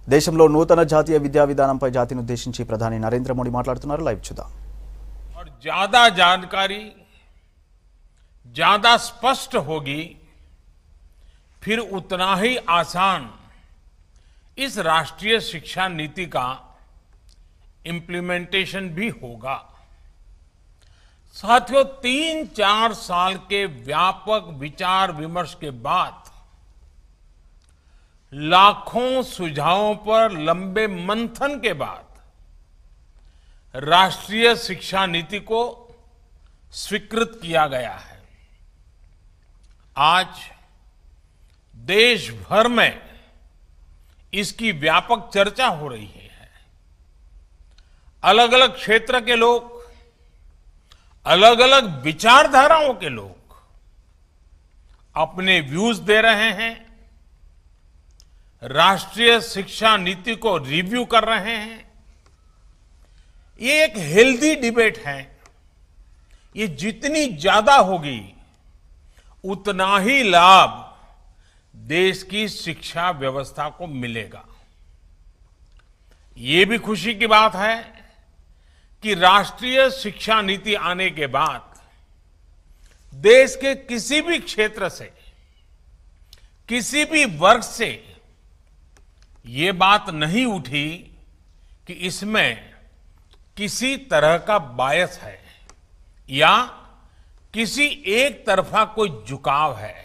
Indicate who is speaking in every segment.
Speaker 1: దేశంలో నూతన జాతీయ విద్యా విధానంపై జాతిని ఉద్దేశించి ప్రధాని నరేంద్ర మోడీ మాట్లాడుతున్నారు. లైవ్ చూద్దాం.
Speaker 2: और ज्यादा जानकारी ज्यादा स्पष्ट होगी, फिर उतना ही आसान इस राष्ट्रीय शिक्षा नीति का इम्प्लीमेंटेशन भी होगा. साथियों, 3-4 साल के व्यापक विचार विमर्श के बाद लाखों सुझावों पर लंबे मंथन के बाद राष्ट्रीय शिक्षा नीति को स्वीकृत किया गया है. आज देश भर में इसकी व्यापक चर्चा हो रही है. अलग अलग क्षेत्र के लोग, अलग अलग विचारधाराओं के लोग अपने व्यूज दे रहे हैं, राष्ट्रीय शिक्षा नीति को रिव्यू कर रहे हैं. ये एक हेल्दी डिबेट है. ये जितनी ज्यादा होगी उतना ही लाभ देश की शिक्षा व्यवस्था को मिलेगा. ये भी खुशी की बात है कि राष्ट्रीय शिक्षा नीति आने के बाद देश के किसी भी क्षेत्र से, किसी भी वर्ग से ये बात नहीं उठी कि इसमें किसी तरह का बायस है या किसी एक तरफा कोई झुकाव है.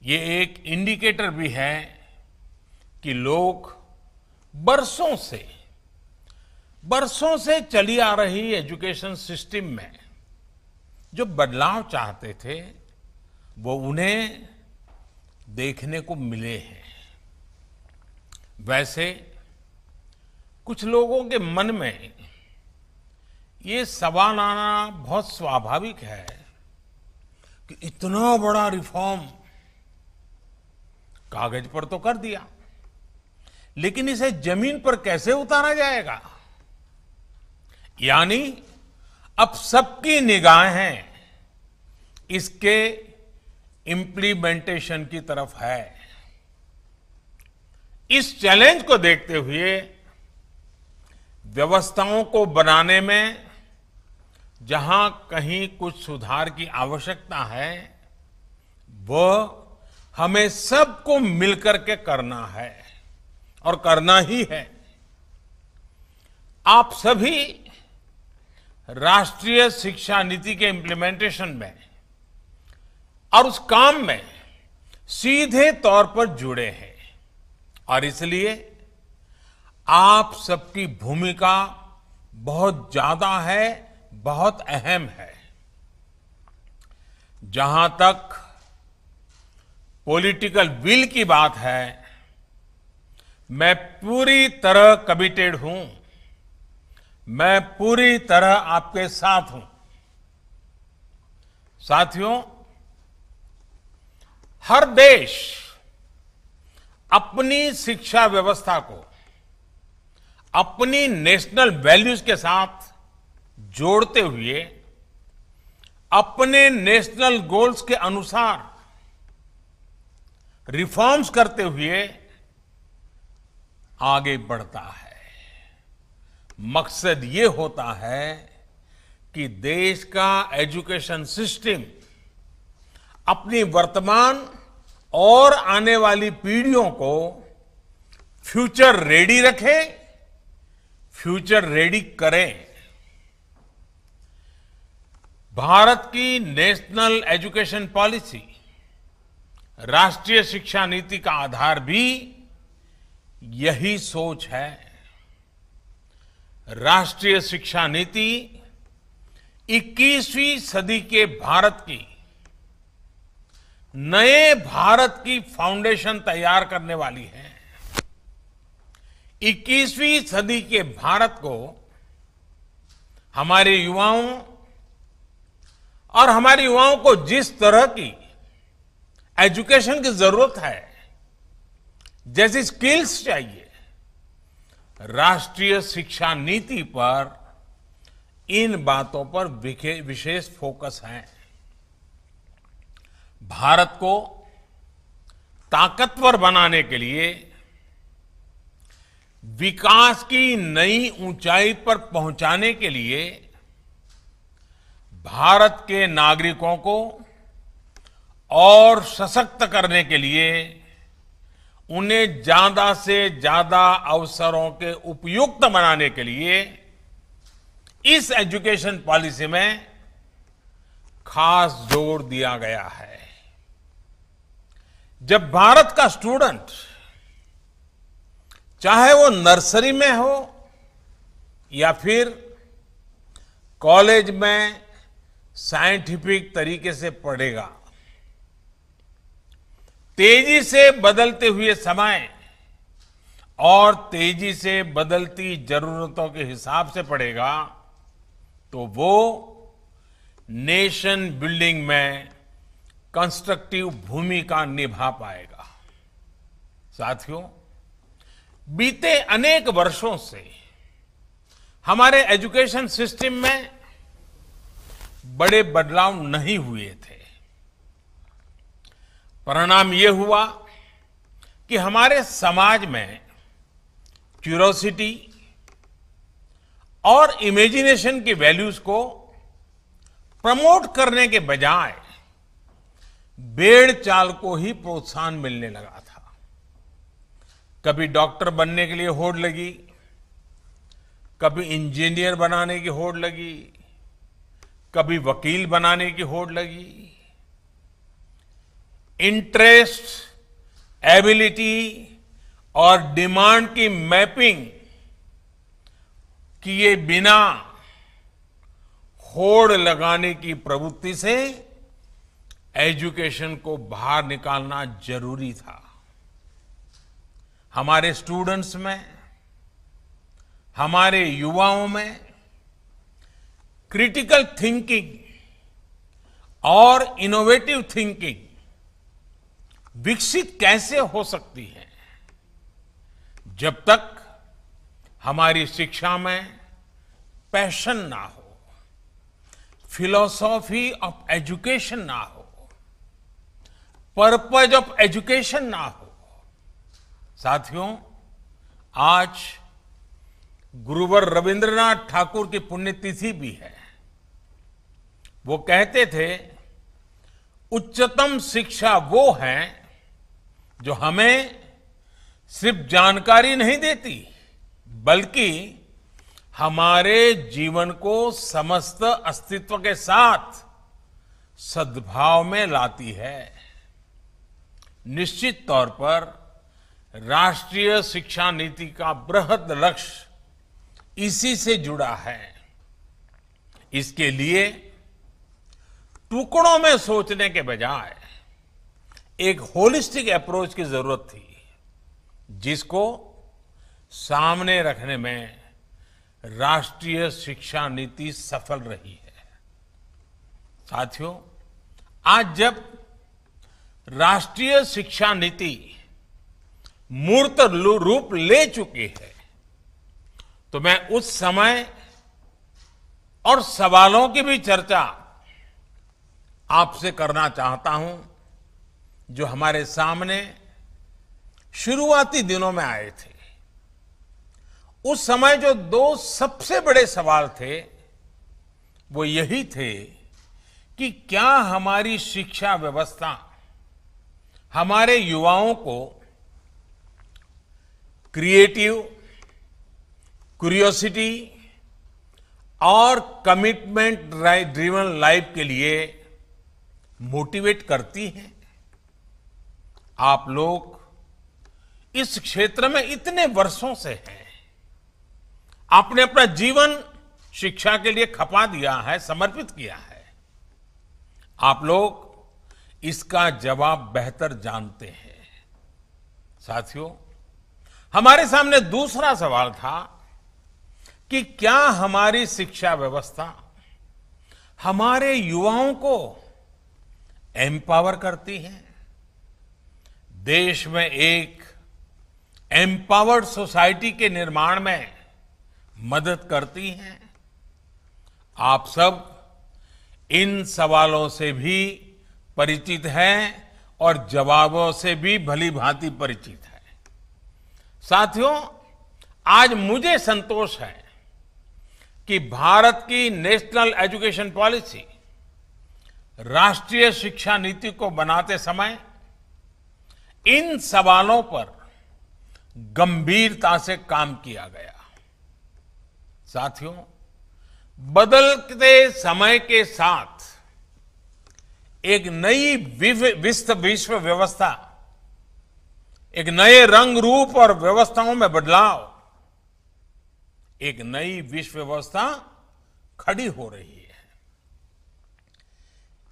Speaker 2: ये एक इंडिकेटर भी है कि लोग बरसों से चली आ रही एजुकेशन सिस्टम में जो बदलाव चाहते थे वो उन्हें देखने को मिले हैं. वैसे कुछ लोगों के मन में ये सवाल आना बहुत स्वाभाविक है कि इतना बड़ा रिफॉर्म कागज पर तो कर दिया, लेकिन इसे जमीन पर कैसे उतारा जाएगा. यानी अब सबकी निगाहें इसके इंप्लीमेंटेशन की तरफ है. इस चैलेंज को देखते हुए व्यवस्थाओं को बनाने में जहां कहीं कुछ सुधार की आवश्यकता है, वह हमें सबको मिलकर के करना है और करना ही है. आप सभी राष्ट्रीय शिक्षा नीति के इंप्लीमेंटेशन में और उस काम में सीधे तौर पर जुड़े हैं और इसलिए आप सबकी भूमिका बहुत ज्यादा है, बहुत अहम है. जहां तक पॉलिटिकल विल की बात है, मैं पूरी तरह कमिटेड हूं, मैं पूरी तरह आपके साथ हूं. साथियों, हर देश अपनी शिक्षा व्यवस्था को अपनी नेशनल वैल्यूज के साथ जोड़ते हुए अपने नेशनल गोल्स के अनुसार रिफॉर्म्स करते हुए आगे बढ़ता है. मकसद ये होता है कि देश का एजुकेशन सिस्टम अपनी वर्तमान और आने वाली पीढ़ियों को फ्यूचर रेडी रखे, फ्यूचर रेडी करें. भारत की नेशनल एजुकेशन पॉलिसी, राष्ट्रीय शिक्षा नीति का आधार भी यही सोच है. राष्ट्रीय शिक्षा नीति 21वीं सदी के भारत की, नए भारत की फाउंडेशन तैयार करने वाली है. 21वीं सदी के भारत को हमारे युवाओं को जिस तरह की एजुकेशन की जरूरत है, जैसी स्किल्स चाहिए, राष्ट्रीय शिक्षा नीति पर इन बातों पर विशेष फोकस है. भारत को ताकतवर बनाने के लिए विकास की नई ऊंचाई पर पहुंचाने के लिए भारत के नागरिकों को और सशक्त करने के लिए उन्हें ज्यादा से ज्यादा अवसरों के उपयुक्त बनाने के लिए इस एजुकेशन पॉलिसी में खास जोर दिया गया है। जब भारत का स्टूडेंट, चाहे वो नर्सरी में हो या फिर कॉलेज में साइंटिफिक तरीके से पढ़ेगा, तेजी से बदलते हुए समय और तेजी से बदलती जरूरतों के हिसाब से पढ़ेगा, तो वो नेशन बिल्डिंग में कंस्ट्रक्टिव भूमिका निभा पाएगा। साथियों, बीते अनेक वर्षों से हमारे एजुकेशन सिस्टम में बड़े बदलाव नहीं हुए थे। परिणाम ये हुआ कि हमारे समाज में क्यूरोसिटी और इमेजिनेशन की वैल्यूज को प्रमोट करने के बजाय भेड़ चाल को ही प्रोत्साहन मिलने लगा था। कभी डॉक्टर बनने के लिए होड़ लगी, कभी इंजीनियर बनाने की होड़ लगी, कभी वकील बनाने की होड़ लगी। इंटरेस्ट, एबिलिटी और डिमांड की मैपिंग किए बिना होड़ लगाने की प्रवृत्ति से एजुकेशन को बाहर निकालना जरूरी था। हमारे स्टूडेंट्स में, हमारे युवाओं में क्रिटिकल थिंकिंग और इनोवेटिव थिंकिंग विकसित कैसे हो सकती है, जब तक हमारी शिक्षा में पैशन ना हो, फिलॉसॉफी ऑफ एजुकेशन ना हो, पर्पज ऑफ एजुकेशन ना हो। साथियों, आज गुरुवर रविंद्रनाथ ठाकुर की पुण्यतिथि भी है। वो कहते थे, उच्चतम शिक्षा वो है जो हमें सिर्फ जानकारी नहीं देती, बल्कि हमारे जीवन को समस्त अस्तित्व के साथ सद्भाव में लाती है। निश्चित तौर पर राष्ट्रीय शिक्षा नीति का बृहद लक्ष्य इसी से जुड़ा है। इसके लिए टुकड़ों में सोचने के बजाय एक होलिस्टिक अप्रोच की जरूरत थी, जिसको सामने रखने में राष्ट्रीय शिक्षा नीति सफल रही है। साथियों, आज जब राष्ट्रीय शिक्षा नीति मूर्त रूप ले चुकी है, तो मैं उस समय और सवालों की भी चर्चा आपसे करना चाहता हूं, जो हमारे सामने शुरुआती दिनों में आए थे। उस समय जो दो सबसे बड़े सवाल थे, वो यही थे कि क्या हमारी शिक्षा व्यवस्था हमारे युवाओं को क्रिएटिव, क्यूरियोसिटी और कमिटमेंट ड्रिवन लाइफ के लिए मोटिवेट करती है। आप लोग इस क्षेत्र में इतने वर्षों से हैं, आपने अपना जीवन शिक्षा के लिए खपा दिया है, समर्पित किया है। आप लोग इसका जवाब बेहतर जानते हैं। साथियों, हमारे सामने दूसरा सवाल था कि क्या हमारी शिक्षा व्यवस्था हमारे युवाओं को एम्पावर करती है, देश में एक एम्पावर्ड सोसाइटी के निर्माण में मदद करती है। आप सब इन सवालों से भी परिचित हैं और जवाबों से भी भली भांति परिचित हैं। साथियों, आज मुझे संतोष है कि भारत की नेशनल एजुकेशन पॉलिसी, राष्ट्रीय शिक्षा नीति को बनाते समय इन सवालों पर गंभीरता से काम किया गया। साथियों, बदलते समय के साथ एक नई विश्व व्यवस्था, एक नए रंग रूप और व्यवस्थाओं में बदलाव, एक नई विश्व व्यवस्था खड़ी हो रही है।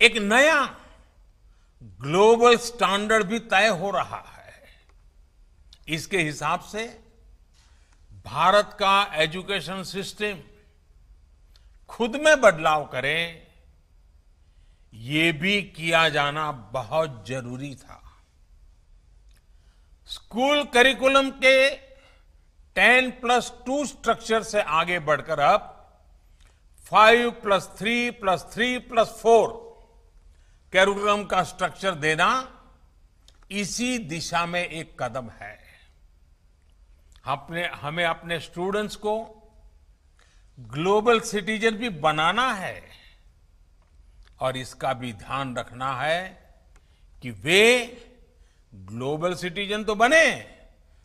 Speaker 2: एक नया ग्लोबल स्टैंडर्ड भी तय हो रहा है। इसके हिसाब से भारत का एजुकेशन सिस्टम खुद में बदलाव करे, ये भी किया जाना बहुत जरूरी था। स्कूल करिकुलम के 10+2 स्ट्रक्चर से आगे बढ़कर अब 5+3+3+4 करिकुलम का स्ट्रक्चर देना इसी दिशा में एक कदम है। हमें अपने स्टूडेंट्स को ग्लोबल सिटीजन भी बनाना है और इसका भी ध्यान रखना है कि वे ग्लोबल सिटीजन तो बने,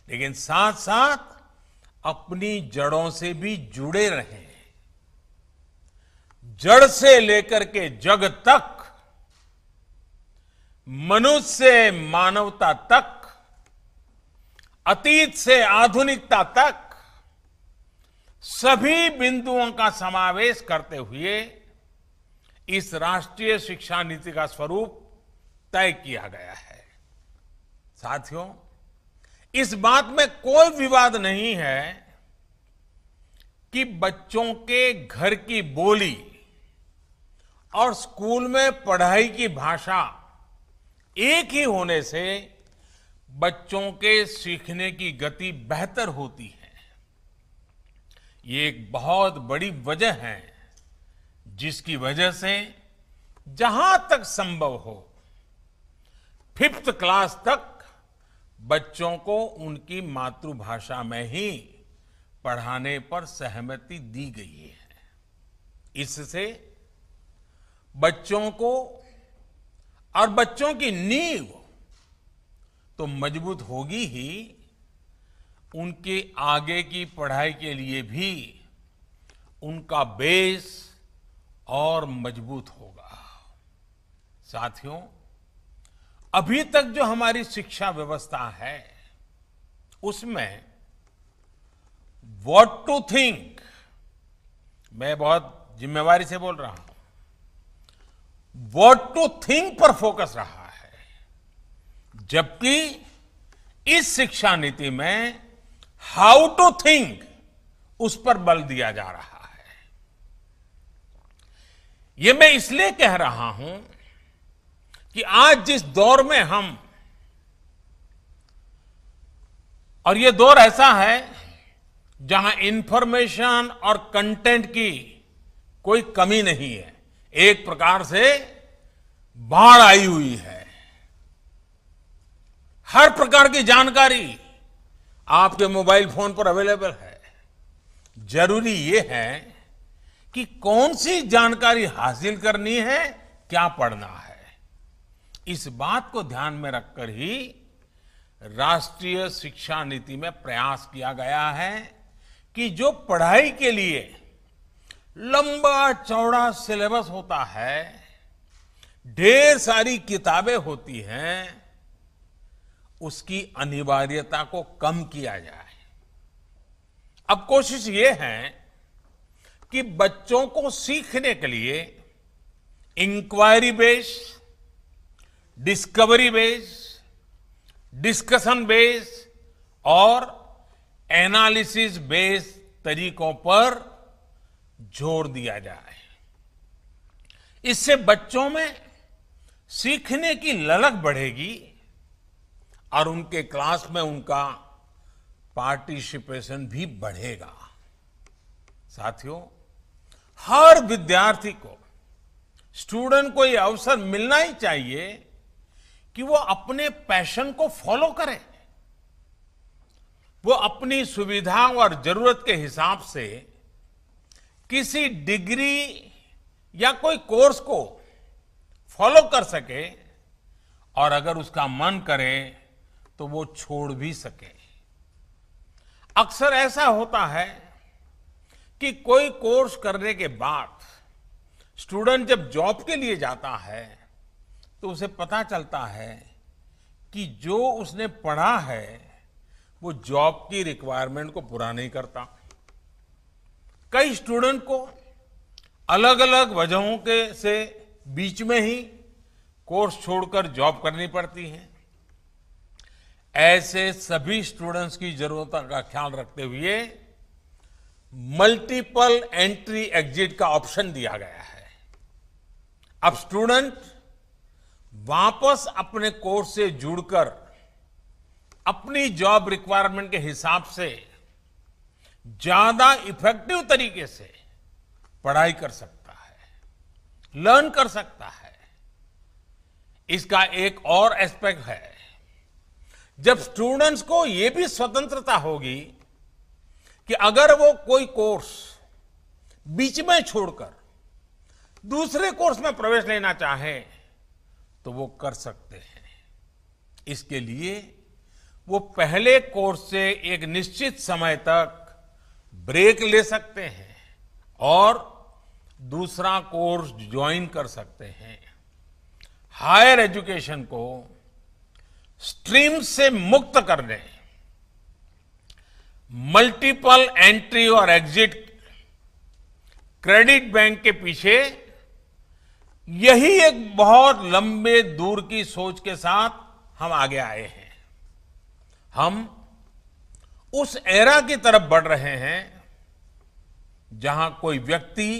Speaker 2: लेकिन साथ साथ अपनी जड़ों से भी जुड़े रहें। जड़ से लेकर के जग तक, मनुष्य से मानवता तक, अतीत से आधुनिकता तक सभी बिंदुओं का समावेश करते हुए इस राष्ट्रीय शिक्षा नीति का स्वरूप तय किया गया है। साथियों, इस बात में कोई विवाद नहीं है कि बच्चों के घर की बोली और स्कूल में पढ़ाई की भाषा एक ही होने से बच्चों के सीखने की गति बेहतर होती है। ये एक बहुत बड़ी वजह है जिसकी वजह से जहां तक संभव हो 5th क्लास तक बच्चों को उनकी मातृभाषा में ही पढ़ाने पर सहमति दी गई है। इससे बच्चों को और बच्चों की नींव तो मजबूत होगी ही, उनके आगे की पढ़ाई के लिए भी उनका बेस और मजबूत होगा। साथियों, अभी तक जो हमारी शिक्षा व्यवस्था है उसमें व्हाट टू थिंक, मैं बहुत जिम्मेवारी से बोल रहा हूं, व्हाट टू थिंक पर फोकस रहा है, जबकि इस शिक्षा नीति में हाउ टू थिंक उस पर बल दिया जा रहा है। ये मैं इसलिए कह रहा हूं कि आज जिस दौर में हम, और ये दौर ऐसा है जहां इंफॉर्मेशन और कंटेंट की कोई कमी नहीं है, एक प्रकार से बाढ़ आई हुई है। हर प्रकार की जानकारी आपके मोबाइल फोन पर अवेलेबल है। जरूरी यह है कि कौन सी जानकारी हासिल करनी है, क्या पढ़ना है। इस बात को ध्यान में रखकर ही राष्ट्रीय शिक्षा नीति में प्रयास किया गया है कि जो पढ़ाई के लिए लंबा चौड़ा सिलेबस होता है, ढेर सारी किताबें होती हैं, उसकी अनिवार्यता को कम किया जाए। अब कोशिश ये है कि बच्चों को सीखने के लिए inquiry based, discovery based, discussion based और एनालिसिस बेस्ड तरीकों पर जोर दिया जाए। इससे बच्चों में सीखने की ललक बढ़ेगी और उनके क्लास में उनका पार्टिसिपेशन भी बढ़ेगा। साथियों, हर विद्यार्थी को, स्टूडेंट को यह अवसर मिलना ही चाहिए कि वो अपने पैशन को फॉलो करे। वो अपनी सुविधा और जरूरत के हिसाब से किसी डिग्री या कोई कोर्स को फॉलो कर सके और अगर उसका मन करे तो वो छोड़ भी सके। अक्सर ऐसा होता है कि कोई कोर्स करने के बाद स्टूडेंट जब जॉब के लिए जाता है तो उसे पता चलता है कि जो उसने पढ़ा है वो जॉब की रिक्वायरमेंट को पूरा नहीं करता। कई स्टूडेंट को अलग अलग वजहों के से बीच में ही कोर्स छोड़कर जॉब करनी पड़ती है। ऐसे सभी स्टूडेंट्स की जरूरतों का ख्याल रखते हुए मल्टीपल एंट्री एग्जिट का ऑप्शन दिया गया है। अब स्टूडेंट वापस अपने कोर्स से जुड़कर अपनी जॉब रिक्वायरमेंट के हिसाब से ज्यादा इफेक्टिव तरीके से पढ़ाई कर सकता है, लर्न कर सकता है। इसका एक और एस्पेक्ट है, जब स्टूडेंट्स को यह भी स्वतंत्रता होगी कि अगर वो कोई कोर्स बीच में छोड़कर दूसरे कोर्स में प्रवेश लेना चाहे तो वो कर सकते हैं। इसके लिए वो पहले कोर्स से एक निश्चित समय तक ब्रेक ले सकते हैं और दूसरा कोर्स ज्वाइन कर सकते हैं। हायर एजुकेशन को स्ट्रीम से मुक्त करने, मल्टीपल एंट्री और एग्जिट क्रेडिट बैंक के पीछे यही एक बहुत लंबे दूर की सोच के साथ हम आगे आए हैं। हम उस एरा की तरफ बढ़ रहे हैं जहां कोई व्यक्ति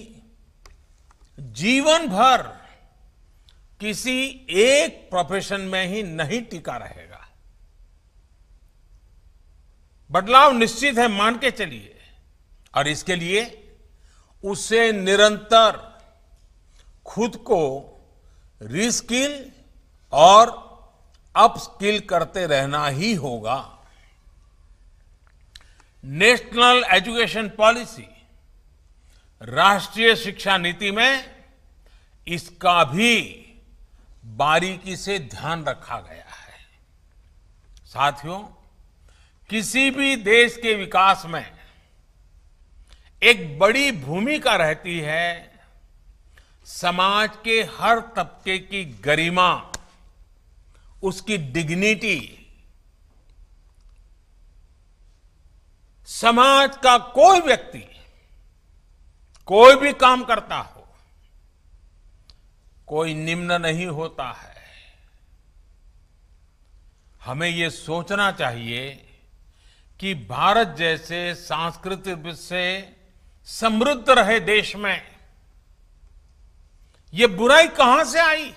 Speaker 2: जीवन भर किसी एक प्रोफेशन में ही नहीं टिका रहेगा। बदलाव निश्चित है, मान के चलिए, और इसके लिए उसे निरंतर खुद को रीस्किल और अपस्किल करते रहना ही होगा। नेशनल एजुकेशन पॉलिसी, राष्ट्रीय शिक्षा नीति में इसका भी बारीकी से ध्यान रखा गया है। साथियों, किसी भी देश के विकास में एक बड़ी भूमिका रहती है समाज के हर तबके की गरिमा, उसकी डिग्निटी। समाज का कोई व्यक्ति कोई भी काम करता हो, कोई निम्न नहीं होता है। हमें ये सोचना चाहिए कि भारत जैसे सांस्कृतिक से समृद्ध रहे देश में ये बुराई कहां से आई?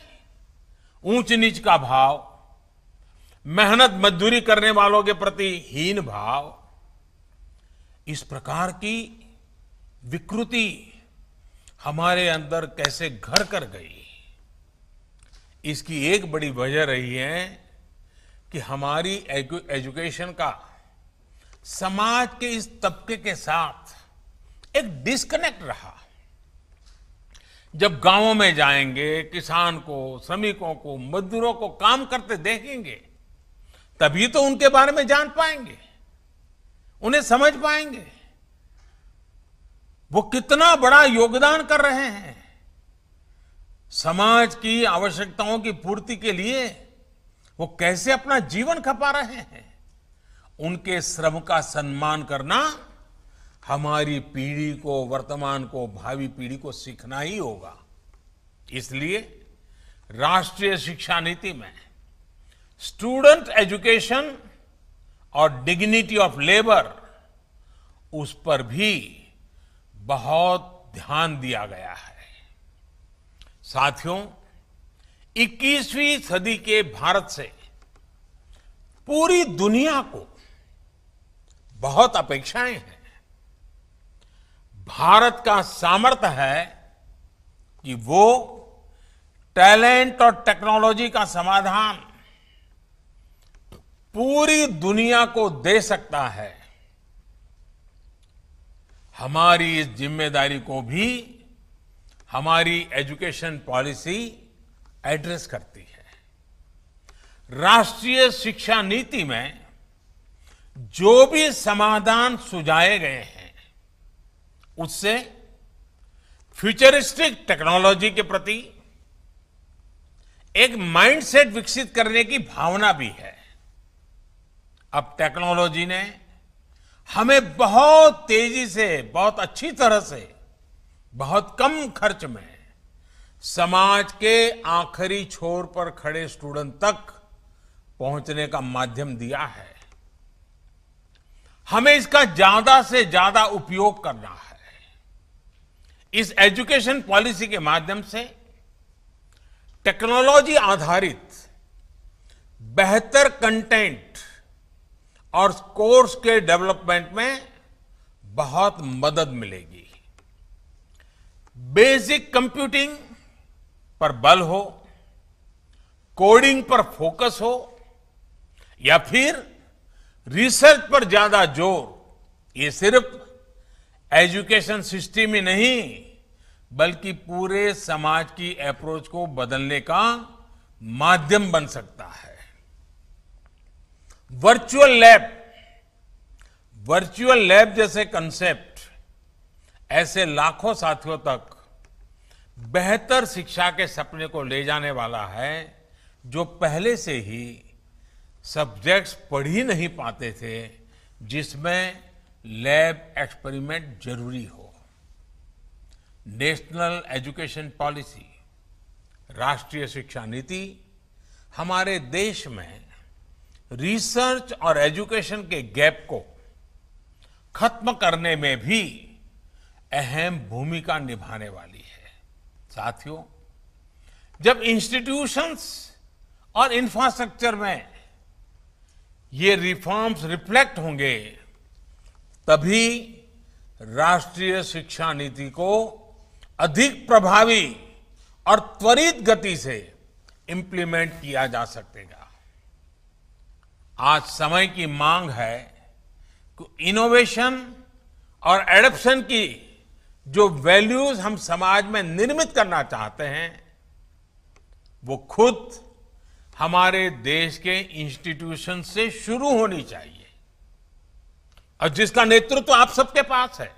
Speaker 2: ऊंच नीच का भाव, मेहनत मजदूरी करने वालों के प्रति हीन भाव, इस प्रकार की विकृति हमारे अंदर कैसे घर कर गई? इसकी एक बड़ी वजह रही है कि हमारी एजुकेशन का समाज के इस तबके के साथ एक डिस्कनेक्ट रहा। जब गांवों में जाएंगे, किसान को, श्रमिकों को, मजदूरों को काम करते देखेंगे, तभी तो उनके बारे में जान पाएंगे, उन्हें समझ पाएंगे वो कितना बड़ा योगदान कर रहे हैं। समाज की आवश्यकताओं की पूर्ति के लिए वो कैसे अपना जीवन खपा रहे हैं। उनके श्रम का सम्मान करना हमारी पीढ़ी को, वर्तमान को, भावी पीढ़ी को सीखना ही होगा। इसलिए राष्ट्रीय शिक्षा नीति में स्टूडेंट एजुकेशन और डिग्निटी ऑफ लेबर, उस पर भी बहुत ध्यान दिया गया है। साथियों, 21वीं सदी के भारत से पूरी दुनिया को बहुत अपेक्षाएं हैं। भारत का सामर्थ्य है कि वो टैलेंट और टेक्नोलॉजी का समाधान पूरी दुनिया को दे सकता है। हमारी इस जिम्मेदारी को भी हमारी एजुकेशन पॉलिसी एड्रेस करती है। राष्ट्रीय शिक्षा नीति में जो भी समाधान सुझाए गए हैं उससे फ्यूचरिस्टिक टेक्नोलॉजी के प्रति एक माइंडसेट विकसित करने की भावना भी है। अब टेक्नोलॉजी ने हमें बहुत तेजी से, बहुत अच्छी तरह से, बहुत कम खर्च में समाज के आखिरी छोर पर खड़े स्टूडेंट तक पहुंचने का माध्यम दिया है। हमें इसका ज्यादा से ज्यादा उपयोग करना है। इस एजुकेशन पॉलिसी के माध्यम से टेक्नोलॉजी आधारित बेहतर कंटेंट और कोर्स के डेवलपमेंट में बहुत मदद मिलेगी। बेसिक कंप्यूटिंग पर बल हो, कोडिंग पर फोकस हो या फिर रिसर्च पर ज्यादा जोर, ये सिर्फ एजुकेशन सिस्टम ही नहीं बल्कि पूरे समाज की अप्रोच को बदलने का माध्यम बन सकता है। वर्चुअल लैब जैसे कंसेप्ट ऐसे लाखों साथियों तक बेहतर शिक्षा के सपने को ले जाने वाला है जो पहले से ही सब्जेक्ट्स पढ़ ही नहीं पाते थे, जिसमें लैब एक्सपेरिमेंट जरूरी हो। नेशनल एजुकेशन पॉलिसी, राष्ट्रीय शिक्षा नीति हमारे देश में रिसर्च और एजुकेशन के गैप को खत्म करने में भी अहम भूमिका निभाने वाली है। साथियों, जब इंस्टीट्यूशंस और इंफ्रास्ट्रक्चर में ये रिफॉर्म्स रिफ्लेक्ट होंगे तभी राष्ट्रीय शिक्षा नीति को अधिक प्रभावी और त्वरित गति से इंप्लीमेंट किया जा सकेगा। आज समय की मांग है कि इनोवेशन और एडॉप्शन की जो वैल्यूज हम समाज में निर्मित करना चाहते हैं वो खुद हमारे देश के इंस्टीट्यूशन से शुरू होनी चाहिए, और जिसका नेतृत्व आप सबके पास है।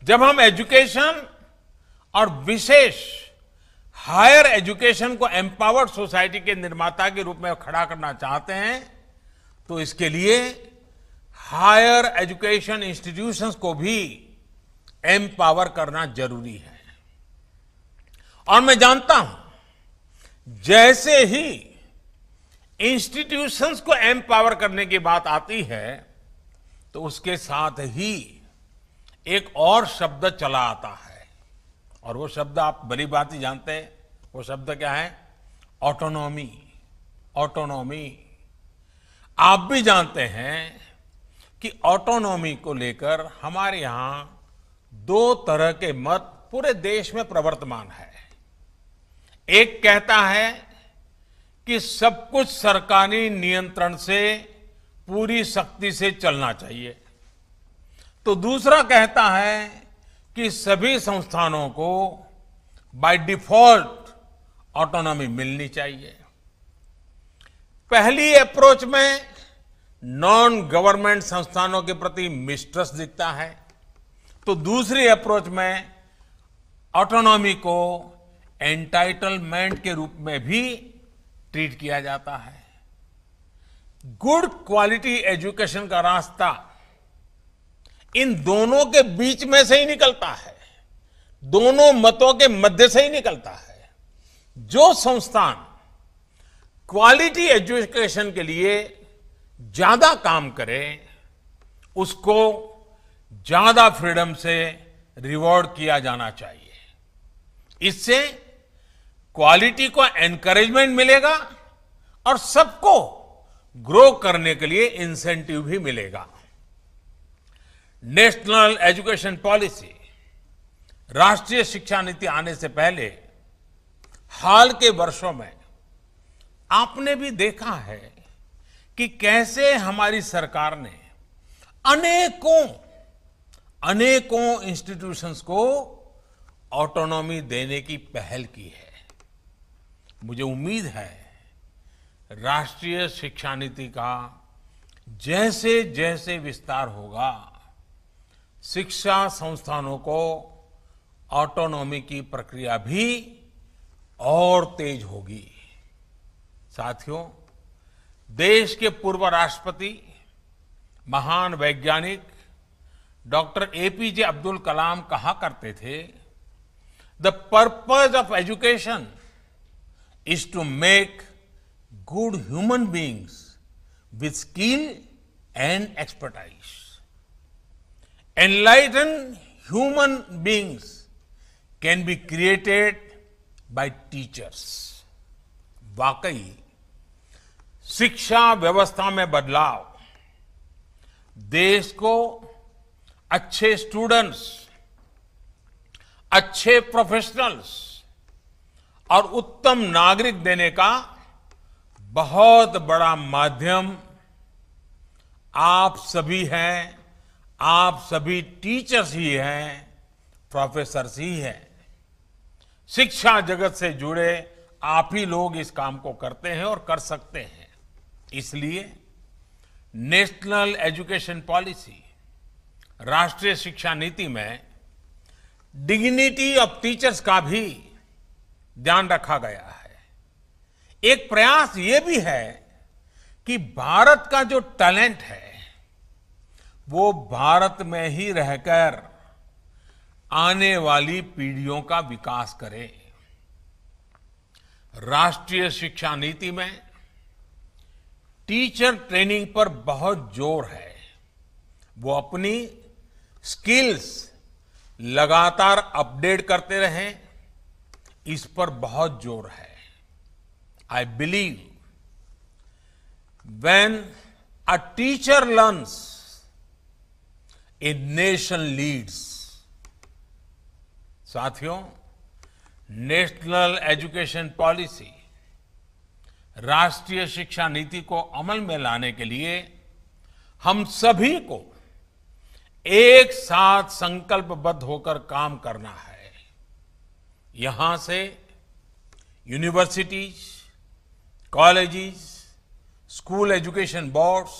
Speaker 2: जब हम एजुकेशन और विशेष हायर एजुकेशन को एम्पावर्ड सोसाइटी के निर्माता के रूप में खड़ा करना चाहते हैं तो इसके लिए हायर एजुकेशन इंस्टीट्यूशंस को भी एम्पावर करना जरूरी है। और मैं जानता हूं जैसे ही इंस्टीट्यूशंस को एम्पावर करने की बात आती है तो उसके साथ ही एक और शब्द चला आता है, और वो शब्द आप बड़ी बात ही जानते हैं। वो शब्द क्या है? ऑटोनॉमी। ऑटोनॉमी। आप भी जानते हैं कि ऑटोनॉमी को लेकर हमारे यहां दो तरह के मत पूरे देश में प्रवर्तमान है। एक कहता है कि सब कुछ सरकारी नियंत्रण से पूरी सख्ती से चलना चाहिए, तो दूसरा कहता है कि सभी संस्थानों को बाय डिफॉल्ट ऑटोनॉमी मिलनी चाहिए। पहली अप्रोच में नॉन गवर्नमेंट संस्थानों के प्रति मिसट्रस्ट दिखता है, तो दूसरी अप्रोच में ऑटोनॉमी को एंटाइटलमेंट के रूप में भी ट्रीट किया जाता है। गुड क्वालिटी एजुकेशन का रास्ता इन दोनों के बीच में से ही निकलता है, दोनों मतों के मध्य से ही निकलता है। जो संस्थान क्वालिटी एजुकेशन के लिए ज्यादा काम करे उसको ज्यादा फ्रीडम से रिवॉर्ड किया जाना चाहिए। इससे क्वालिटी को एनकरेजमेंट मिलेगा और सबको ग्रो करने के लिए इंसेंटिव भी मिलेगा। नेशनल एजुकेशन पॉलिसी, राष्ट्रीय शिक्षा नीति आने से पहले हाल के वर्षों में आपने भी देखा है कि कैसे हमारी सरकार ने अनेकों इंस्टीट्यूशंस को ऑटोनॉमी देने की पहल की है। मुझे उम्मीद है राष्ट्रीय शिक्षा नीति का जैसे जैसे विस्तार होगा, शिक्षा संस्थानों को ऑटोनॉमी की प्रक्रिया भी और तेज होगी। साथियों, देश के पूर्व राष्ट्रपति, महान वैज्ञानिक डॉक्टर एपीजे अब्दुल कलाम कहा करते थे, the purpose of education is to make good human beings with skill and expertise. Enlightened human beings can be created by teachers. वाकई शिक्षा व्यवस्था में बदलाव देश को अच्छे स्टूडेंट्स, अच्छे प्रोफेशनल्स और उत्तम नागरिक देने का बहुत बड़ा माध्यम आप सभी हैं, आप सभी टीचर्स ही हैं, प्रोफेसर्स ही हैं। शिक्षा जगत से जुड़े आप ही लोग इस काम को करते हैं और कर सकते हैं। इसलिए नेशनल एजुकेशन पॉलिसी, राष्ट्रीय शिक्षा नीति में डिग्निटी ऑफ टीचर्स का भी ध्यान रखा गया है। एक प्रयास ये भी है कि भारत का जो टैलेंट है वो भारत में ही रहकर आने वाली पीढ़ियों का विकास करे। राष्ट्रीय शिक्षा नीति में टीचर ट्रेनिंग पर बहुत जोर है। वो अपनी स्किल्स लगातार अपडेट करते रहें, इस पर बहुत जोर है। I believe when a teacher learns, a nation leads. साथियों, नेशनल एजुकेशन पॉलिसी, राष्ट्रीय शिक्षा नीति को अमल में लाने के लिए हम सभी को एक साथ संकल्पबद्ध होकर काम करना है। यहां से universities, colleges, school education boards,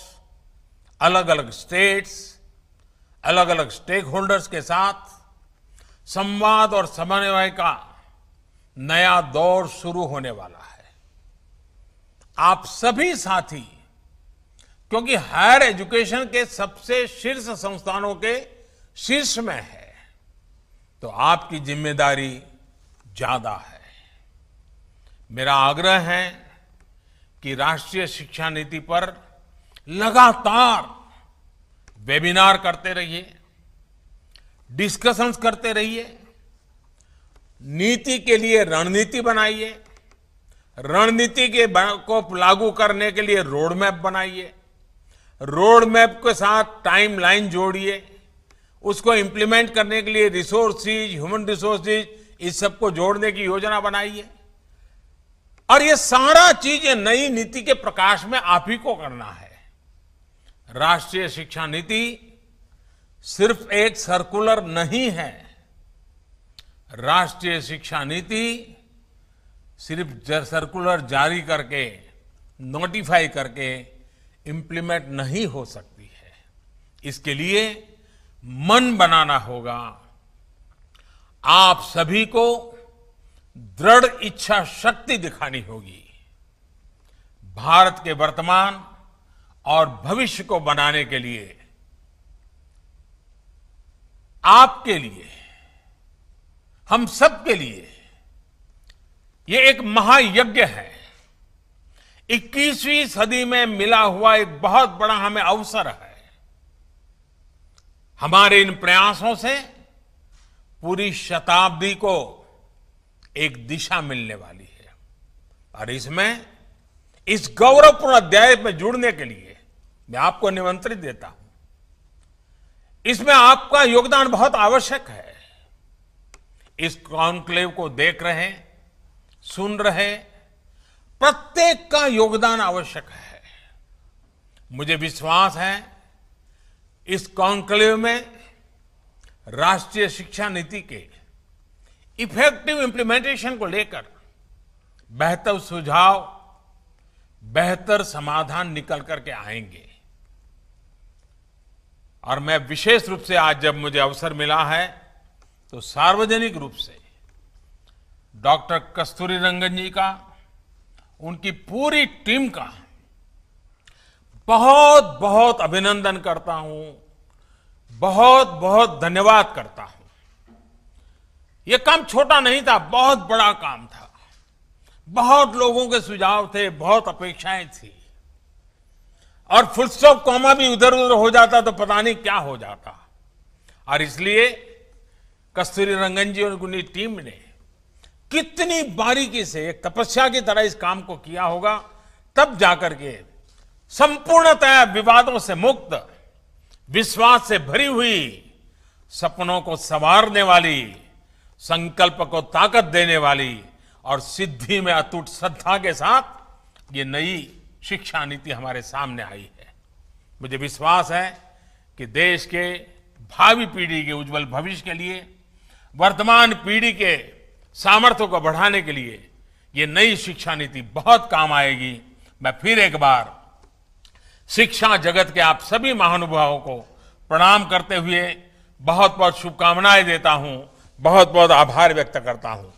Speaker 2: अलग अलग स्टेट्स, अलग अलग स्टेक होल्डर्स के साथ संवाद और समन्वय का नया दौर शुरू होने वाला है। आप सभी साथी, क्योंकि हायर एजुकेशन के सबसे शीर्ष संस्थानों के शीर्ष में है, तो आपकी जिम्मेदारी ज्यादा है। मेरा आग्रह है कि राष्ट्रीय शिक्षा नीति पर लगातार वेबिनार करते रहिए, डिस्कशंस करते रहिए, नीति के लिए रणनीति बनाइए, रणनीति को लागू करने के लिए रोड मैप बनाइए, रोड मैप के साथ टाइमलाइन जोड़िए, उसको इंप्लीमेंट करने के लिए रिसोर्सेज, ह्यूमन रिसोर्सेज, इस सबको जोड़ने की योजना बनाइए। और ये सारा चीज ये नई नीति के प्रकाश में आप ही को करना है। राष्ट्रीय शिक्षा नीति सिर्फ एक सर्कुलर नहीं है। राष्ट्रीय शिक्षा नीति सिर्फ सर्कुलर जारी करके, नोटिफाई करके इंप्लीमेंट नहीं हो सकती है। इसके लिए मन बनाना होगा। आप सभी को दृढ़ इच्छा शक्ति दिखानी होगी। भारत के वर्तमान और भविष्य को बनाने के लिए, आपके लिए, हम सब के लिए ये एक महायज्ञ है। 21वीं सदी में मिला हुआ एक बहुत बड़ा हमें अवसर है। हमारे इन प्रयासों से पूरी शताब्दी को एक दिशा मिलने वाली है। और इसमें इस गौरवपूर्ण अध्याय में जुड़ने के लिए मैं आपको निमंत्रित देता हूं। इसमें आपका योगदान बहुत आवश्यक है। इस कॉन्क्लेव को देख रहे, सुन रहे प्रत्येक का योगदान आवश्यक है। मुझे विश्वास है इस कॉन्क्लेव में राष्ट्रीय शिक्षा नीति के इफेक्टिव इंप्लीमेंटेशन को लेकर बेहतर सुझाव, बेहतर समाधान निकल करके आएंगे। और मैं विशेष रूप से आज जब मुझे अवसर मिला है तो सार्वजनिक रूप से डॉक्टर कस्तूरी रंगन जी का, उनकी पूरी टीम का बहुत बहुत अभिनंदन करता हूं, बहुत बहुत धन्यवाद करता हूं। यह काम छोटा नहीं था, बहुत बड़ा काम था। बहुत लोगों के सुझाव थे, बहुत अपेक्षाएं थी, और फुल स्टॉप कॉमा भी उधर उधर हो जाता तो पता नहीं क्या हो जाता। और इसलिए कस्तूरी रंगन जी और उनकी टीम ने कितनी बारीकी से एक तपस्या की तरह इस काम को किया होगा, तब जाकर के संपूर्णतया विवादों से मुक्त, विश्वास से भरी हुई, सपनों को संवारने वाली, संकल्प को ताकत देने वाली और सिद्धि में अटूट श्रद्धा के साथ ये नई शिक्षा नीति हमारे सामने आई है। मुझे विश्वास है कि देश के भावी पीढ़ी के उज्जवल भविष्य के लिए, वर्तमान पीढ़ी के सामर्थ्य को बढ़ाने के लिए ये नई शिक्षा नीति बहुत काम आएगी। मैं फिर एक बार शिक्षा जगत के आप सभी महानुभावों को प्रणाम करते हुए बहुत बहुत शुभकामनाएं देता हूं, बहुत बहुत आभार व्यक्त करता हूं।